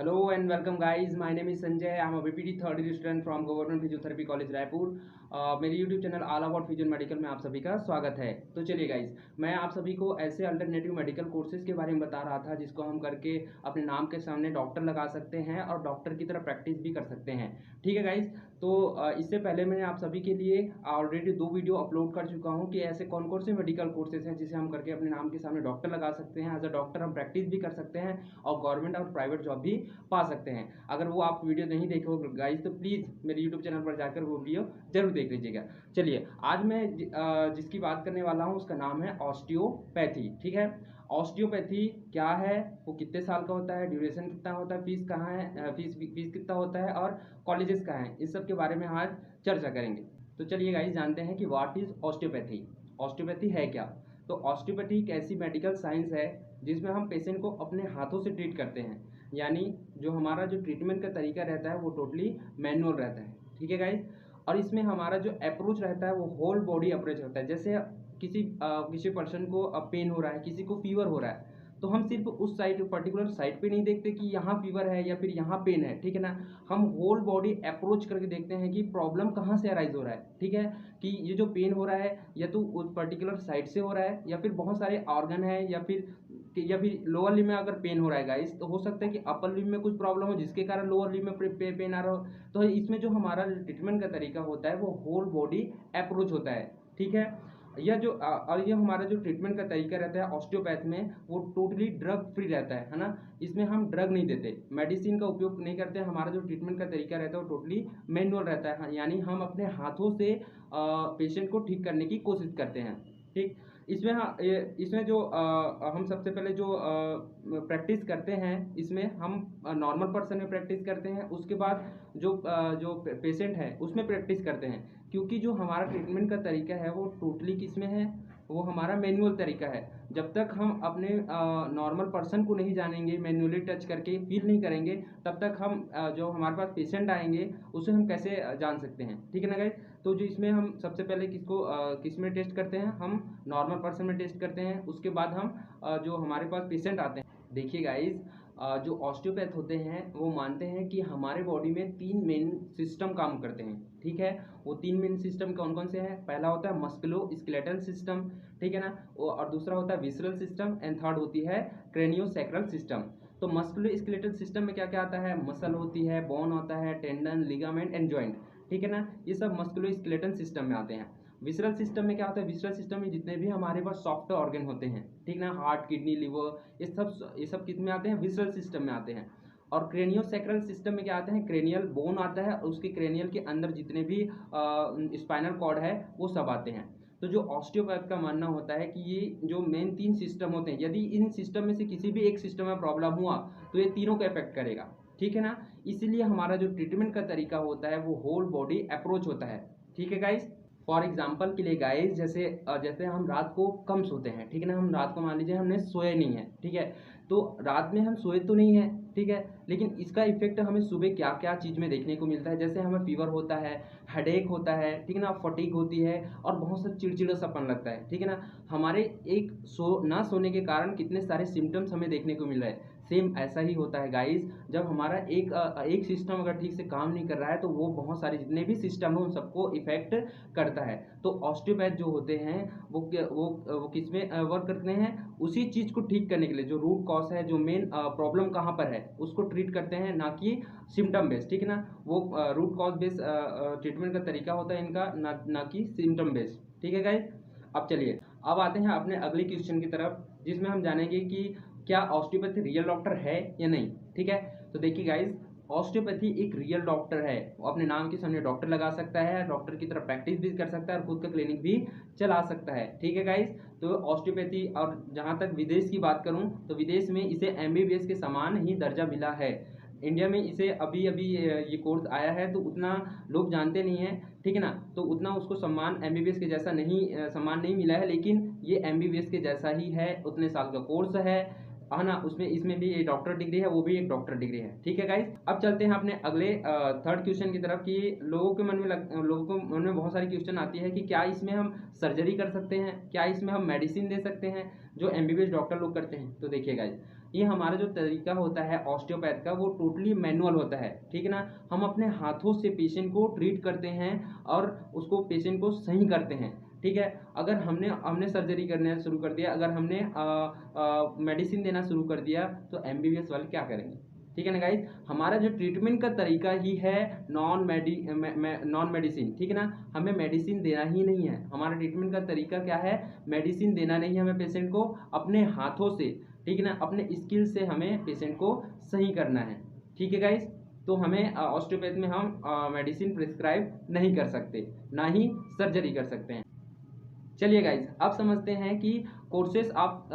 Hello and welcome guys. My name is Sanjay. I'm a BPT third year student from Government physiotherapy college Raipur. मेरे YouTube channel all about physio medical में आप सभी का स्वागत है। तो चलिए गाइज, मैं आप सभी को ऐसे अल्टरनेटिव मेडिकल कोर्सेज के बारे में बता रहा था जिसको हम करके अपने नाम के सामने डॉक्टर लगा सकते हैं और डॉक्टर की तरह प्रैक्टिस भी कर सकते हैं। ठीक है गाइज, तो इससे पहले मैंने आप सभी के लिए ऑलरेडी 2 वीडियो अपलोड कर चुका हूँ कि ऐसे कौन कौन से मेडिकल कोर्सेज हैं जिसे हम करके अपने नाम के सामने डॉक्टर लगा सकते हैं। एज अ डॉक्टर हम प्रैक्टिस भी कर सकते हैं और गवर्नमेंट और प्राइवेट जॉब भी पा सकते हैं। अगर वो आप वीडियो नहीं देखे हो गाइस तो प्लीज़ मेरे यूट्यूब चैनल पर जाकर वो वीडियो जरूर देख लीजिएगा। चलिए, आज मैं जिसकी बात करने वाला हूँ उसका नाम है ऑस्टियोपैथी। ठीक है, ऑस्टियोपैथी क्या है, वो कितने साल का होता है, ड्यूरेशन कितना होता है, फीस कहाँ है, फीस कितना होता है और कॉलेजेस कहाँ हैं, इस सब के बारे में आज चर्चा करेंगे। तो चलिए गाइस, जानते हैं कि व्हाट इज ऑस्टियोपैथी। ऑस्टियोपैथी है क्या? तो ऑस्टियोपैथी एक ऐसी मेडिकल साइंस है जिसमें हम पेशेंट को अपने हाथों से ट्रीट करते हैं। यानी जो हमारा जो ट्रीटमेंट का तरीका रहता है वो टोटली मैनुअल रहता है। ठीक है गाइज, और इसमें हमारा जो अप्रोच रहता है वो होल बॉडी अप्रोच रहता है। जैसे किसी पर्सन को पेन हो रहा है, किसी को फीवर हो रहा है, तो हम सिर्फ उस साइड पर्टिकुलर साइड पे नहीं देखते कि यहाँ फीवर है या फिर यहाँ पेन है। ठीक है ना, हम होल बॉडी अप्रोच करके देखते हैं कि प्रॉब्लम कहाँ से अराइज हो रहा है। ठीक है, कि ये जो पेन हो रहा है या तो उस पर्टिकुलर साइड से हो रहा है या फिर बहुत सारे ऑर्गन है या फिर लोअर लिम में अगर पेन हो रहा है गाइस, तो हो सकता है कि अपर लिम में कुछ प्रॉब्लम हो जिसके कारण लोअर लिम में पेन आ रहा हो। तो इसमें जो हमारा ट्रीटमेंट का तरीका होता है वो होल बॉडी अप्रोच होता है। ठीक है, यह जो और ये हमारा जो ट्रीटमेंट का तरीका रहता है ऑस्टियोपैथ में वो टोटली ड्रग फ्री रहता है ना। इसमें हम ड्रग नहीं देते, मेडिसिन का उपयोग नहीं करते। हमारा जो ट्रीटमेंट का तरीका रहता है वो टोटली मैनुअल रहता है, यानी हम अपने हाथों से पेशेंट को ठीक करने की कोशिश करते हैं। ठीक, इसमें इसमें जो हम सबसे पहले जो प्रैक्टिस करते हैं इसमें हम नॉर्मल पर्सन में प्रैक्टिस करते हैं। उसके बाद जो पेशेंट है उसमें प्रैक्टिस करते हैं, क्योंकि जो हमारा ट्रीटमेंट का तरीका है वो टोटली किसमें है, वो हमारा मैनुअल तरीका है। जब तक हम अपने नॉर्मल पर्सन को नहीं जानेंगे, मैनुअली टच करके फील नहीं करेंगे, तब तक हम जो हमारे पास पेशेंट आएंगे उसे हम कैसे जान सकते हैं। ठीक है ना गाइस, तो जो इसमें हम सबसे पहले किस में टेस्ट करते हैं, हम नॉर्मल पर्सन में टेस्ट करते हैं। उसके बाद हम जो हमारे पास पेशेंट आते हैं, देखिए गाइस, जो ऑस्टियोपैथ होते हैं वो मानते हैं कि हमारे बॉडी में 3 मेन सिस्टम काम करते हैं। ठीक है, वो 3 मेन सिस्टम कौन कौन से हैं? पहला होता है मस्कुलो स्केलेटल सिस्टम, ठीक है ना, और दूसरा होता है विसरल सिस्टम एंड थर्ड होती है क्रेनियोसैक्रल सिस्टम। तो मस्कुलो स्केलेटल सिस्टम में क्या क्या आता है? मसल होती है, बोन होता है, टेंडन, लिगामेंट एंड जॉइंट। ठीक है ना, ये सब मस्कुलो स्केलेटल सिस्टम में आते हैं। विसरल सिस्टम में क्या होता है? विसरल सिस्टम में जितने भी हमारे पास सॉफ्ट ऑर्गन होते हैं, ठीक ना, हार्ट, किडनी, लिवर, ये सब किस में आते हैं? विसरल सिस्टम में आते हैं। और क्रेनियोसैक्रल सिस्टम में क्या आते हैं? क्रेनियल बोन आता है और उसके क्रेनियल के अंदर जितने भी स्पाइनल कॉर्ड है वो सब आते हैं। तो जो ऑस्टियोपैथ का मानना होता है कि ये जो मेन 3 सिस्टम होते हैं, यदि इन सिस्टम में से किसी भी एक सिस्टम में प्रॉब्लम हुआ तो ये तीनों को इफेक्ट करेगा। ठीक है ना, इसलिए हमारा जो ट्रीटमेंट का तरीका होता है वो होल बॉडी अप्रोच होता है। ठीक है गाइस, फॉर एग्जाम्पल के लिए गाइस, जैसे हम रात को कम सोते हैं, ठीक है ना, हम रात को मान लीजिए हमने सोए नहीं है, ठीक है, तो रात में हम सोए तो नहीं है, ठीक है, लेकिन इसका इफेक्ट हमें सुबह क्या क्या चीज़ में देखने को मिलता है। जैसे हमें फीवर होता है, हेडेक होता है, ठीक है ना, फटीग होती है और बहुत सा चिड़चिड़ापन लगता है। ठीक है ना, हमारे एक ना सोने के कारण कितने सारे सिम्टम्स हमें देखने को मिल रहे हैं। सेम ऐसा ही होता है गाइस, जब हमारा एक सिस्टम अगर ठीक से काम नहीं कर रहा है तो वो बहुत सारे जितने भी सिस्टम है उन सबको इफेक्ट करता है। तो ऑस्टियोपैथ जो होते हैं वो किस में वर्क करते हैं? उसी चीज़ को ठीक करने के लिए, जो रूट कॉज है, जो मेन प्रॉब्लम कहाँ पर है उसको ट्रीट करते हैं, ना कि सिम्टम बेस्ड। ठीक है ना, वो रूट कॉज बेस्ड ट्रीटमेंट का तरीका होता है इनका, ना कि सिम्टम बेस्ड। ठीक है गाइस, अब चलिए, अब आते हैं अपने अगले क्वेश्चन की तरफ जिसमें हम जानेंगे कि क्या ऑस्टियोपैथी रियल डॉक्टर है या नहीं। ठीक है, तो देखिए गाइस, ऑस्टियोपैथी एक रियल डॉक्टर है। वो अपने नाम के सामने डॉक्टर लगा सकता है, डॉक्टर की तरह प्रैक्टिस भी कर सकता है और खुद का क्लिनिक भी चला सकता है। ठीक है गाइस, तो ऑस्टियोपैथी, और जहाँ तक विदेश की बात करूँ तो विदेश में इसे एमबीबीएस के समान ही दर्जा मिला है। इंडिया में इसे अभी अभी ये कोर्स आया है तो उतना लोग जानते नहीं हैं। ठीक है ना, तो उतना उसको सम्मान एमबीबीएस के जैसा नहीं सम्मान नहीं मिला है, लेकिन ये एमबीबीएस के जैसा ही है। उतने साल का कोर्स है ना, उसमें इसमें भी ये डॉक्टर डिग्री है, वो भी एक डॉक्टर डिग्री है। ठीक है गाइस, अब चलते हैं अपने अगले थर्ड क्वेश्चन की तरफ कि लोगों के मन में बहुत सारी क्वेश्चन आती है कि क्या इसमें हम सर्जरी कर सकते हैं, क्या इसमें हम मेडिसिन दे सकते हैं जो एमबीबीएस डॉक्टर लोग करते हैं। तो देखिए गाइस, ये हमारा जो तरीका होता है ऑस्टियोपैथ का वो टोटली मैनुअल होता है, ठीक है ना। हम अपने हाथों से पेशेंट को ट्रीट करते हैं और उसको पेशेंट को सही करते हैं, ठीक है। अगर हमने हमने सर्जरी करना शुरू कर दिया, अगर हमने मेडिसिन देना शुरू कर दिया तो एमबीबीएस वाले क्या करेंगे, ठीक है ना गाइज। हमारा जो ट्रीटमेंट का तरीका ही है नॉन मेडिसिन, ठीक है ना। हमें मेडिसिन देना ही नहीं है, हमारा ट्रीटमेंट का तरीका क्या है, मेडिसिन देना नहीं है हमें पेशेंट को, अपने हाथों से, ठीक है ना, अपने स्किल से हमें पेशेंट को सही करना है, ठीक है गाइज। तो हमें ऑस्टियोपैथ में हम मेडिसिन प्रिस्क्राइब नहीं कर सकते, ना ही सर्जरी कर सकते हैं। चलिए गाइज, अब समझते हैं कि कोर्सेज ऑफ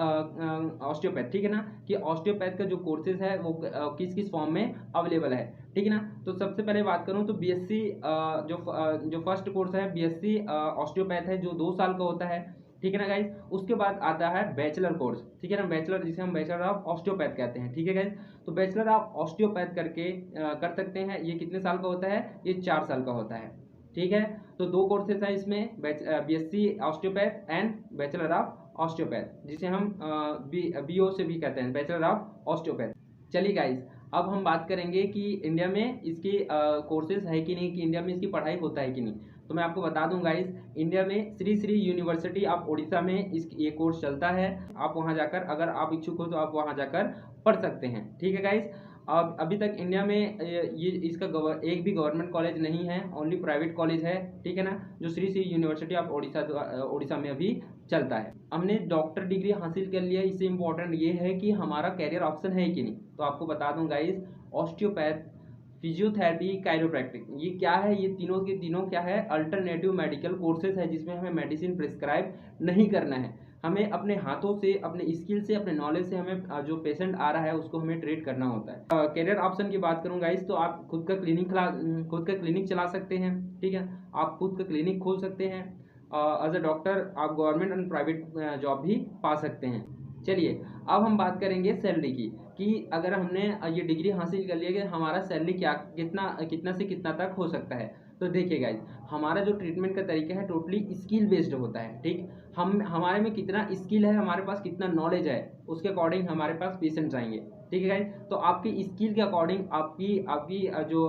ऑस्टियोपैथ, ठीक है ना, कि ऑस्टियोपैथ का जो कोर्सेज है वो किस किस फॉर्म में अवेलेबल है, ठीक है ना। तो सबसे पहले बात करूं तो बीएससी जो फर्स्ट कोर्स है बीएससी ऑस्टियोपैथ है, जो 2 साल का होता है, ठीक है ना गाइज। उसके बाद आता है बैचलर कोर्स, ठीक है ना, बैचलर जिसे हम बैचलर ऑफ ऑस्टियोपैथ कहते हैं, ठीक है गाइज। तो बैचलर ऑफ ऑस्टियोपैथ करके कर सकते हैं। ये कितने साल का होता है, ये 4 साल का होता है, ठीक है। तो 2 कोर्सेज हैं इसमें, BSc osteopath and bachelor of osteopath, जिसे हम बीओ से भी कहते हैं, बैचलर ऑफ ऑस्टियोपैथ। चलिए गाइज, अब हम बात करेंगे कि इंडिया में इसके कोर्सेज है कि नहीं, कि इंडिया में इसकी पढ़ाई होता है कि नहीं। तो मैं आपको बता दूं गाइज, इंडिया में श्री श्री यूनिवर्सिटी ऑफ उड़ीसा में ये कोर्स चलता है। आप वहां जाकर, अगर आप इच्छुक हो तो आप वहां जाकर पढ़ सकते हैं, ठीक है गाइज। अब अभी तक इंडिया में ये इसका एक भी गवर्नमेंट कॉलेज नहीं है, ओनली प्राइवेट कॉलेज है, ठीक है ना, जो श्री श्री यूनिवर्सिटी ऑफ उड़ीसा में अभी चलता है। हमने डॉक्टर डिग्री हासिल कर लिया, इससे इम्पोर्टेंट ये है कि हमारा कैरियर ऑप्शन है कि नहीं। तो आपको बता दूं गाइज, ऑस्टियोपैथ, फिजियोथेरेपी, कायरोप्रैक्टिक, ये क्या है, ये तीनों के तीनों क्या है, अल्टरनेटिव मेडिकल कोर्सेज है, जिसमें हमें मेडिसिन प्रिस्क्राइब नहीं करना है। हमें अपने हाथों से, अपने स्किल से, अपने नॉलेज से हमें जो पेशेंट आ रहा है उसको हमें ट्रीट करना होता है। कैरियर ऑप्शन की बात करूँ गाइस, तो आप खुद का क्लिनिक चला सकते हैं, ठीक है। आप खुद का क्लिनिक खोल सकते हैं, एज अ डॉक्टर आप गवर्नमेंट एंड प्राइवेट जॉब भी पा सकते हैं। चलिए, अब हम बात करेंगे सैलरी की, कि अगर हमने ये डिग्री हासिल कर लिया कि हमारा सैलरी कितना से कितना तक हो सकता है। तो देखिए गाइज, हमारा जो ट्रीटमेंट का तरीका है टोटली स्किल बेस्ड होता है, ठीक। हम हमारे में कितना स्किल है, हमारे पास कितना नॉलेज है, उसके अकॉर्डिंग हमारे पास पेशेंट्स आएंगे, ठीक है गाइज। तो आपकी स्किल के अकॉर्डिंग आपकी आपकी जो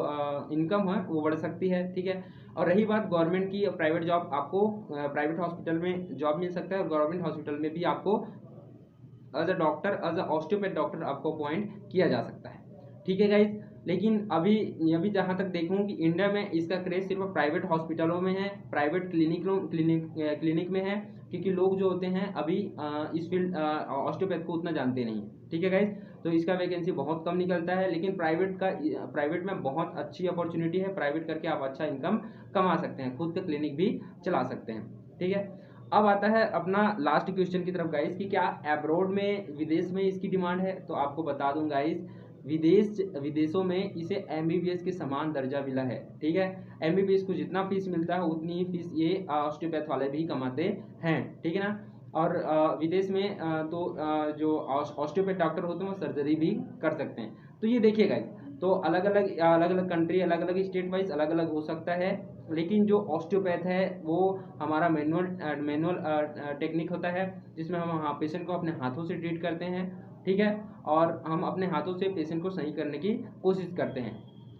इनकम है वो बढ़ सकती है, ठीक है। और रही बात गवर्नमेंट की, प्राइवेट जॉब, आपको प्राइवेट हॉस्पिटल में जॉब मिल सकता है, और गवर्नमेंट हॉस्पिटल में भी आपको as a doctor, as a osteopath doctor आपको अपॉइंट किया जा सकता है, ठीक है गाइज। लेकिन अभी जहाँ तक देखूँ कि इंडिया में इसका क्रेज सिर्फ प्राइवेट हॉस्पिटलों में है, प्राइवेट क्लिनिक में है, क्योंकि लोग जो होते हैं अभी इस फील्ड ऑस्टियोपैथ को उतना जानते नहीं, ठीक है गाइज। तो इसका वैकेंसी बहुत कम निकलता है, लेकिन प्राइवेट में बहुत अच्छी अपॉर्चुनिटी है, प्राइवेट करके आप अच्छा इनकम कमा सकते हैं, खुद का क्लिनिक भी चला सकते हैं, ठीक है। अब आता है अपना लास्ट क्वेश्चन की तरफ गाइस, कि क्या अब्रॉड में, विदेश में इसकी डिमांड है। तो आपको बता दूं गाइस, विदेशों में इसे एमबीबीएस के समान दर्जा मिला है, ठीक है। एमबीबीएस को जितना फीस मिलता है उतनी ही फीस ये ऑस्टियोपैथ वाले भी कमाते हैं, ठीक है ना। और विदेश में जो ऑस्टियोपैथ डॉक्टर होते हैं वो सर्जरी भी कर सकते हैं। तो ये देखिए गाइस, तो अलग अलग कंट्री, अलग अलग स्टेट वाइज अलग अलग हो सकता है, लेकिन जो ऑस्टियोपैथ है वो हमारा मैनुअल टेक्निक होता है, जिसमें हम पेशेंट को अपने हाथों से ट्रीट करते हैं, ठीक है। और हम अपने हाथों से पेशेंट को सही करने की कोशिश करते हैं,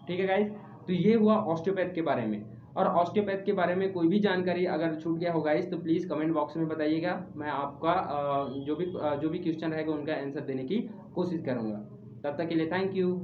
ठीक है गाइज। तो ये हुआ ऑस्टियोपैथ के बारे में। और ऑस्टियोपैथ के बारे में कोई भी जानकारी अगर छूट गया हो गाइज, तो प्लीज़ कमेंट बॉक्स में बताइएगा, मैं आपका जो भी क्वेश्चन रहेगा उनका आंसर देने की कोशिश करूँगा। तब तक के लिए थैंक यू।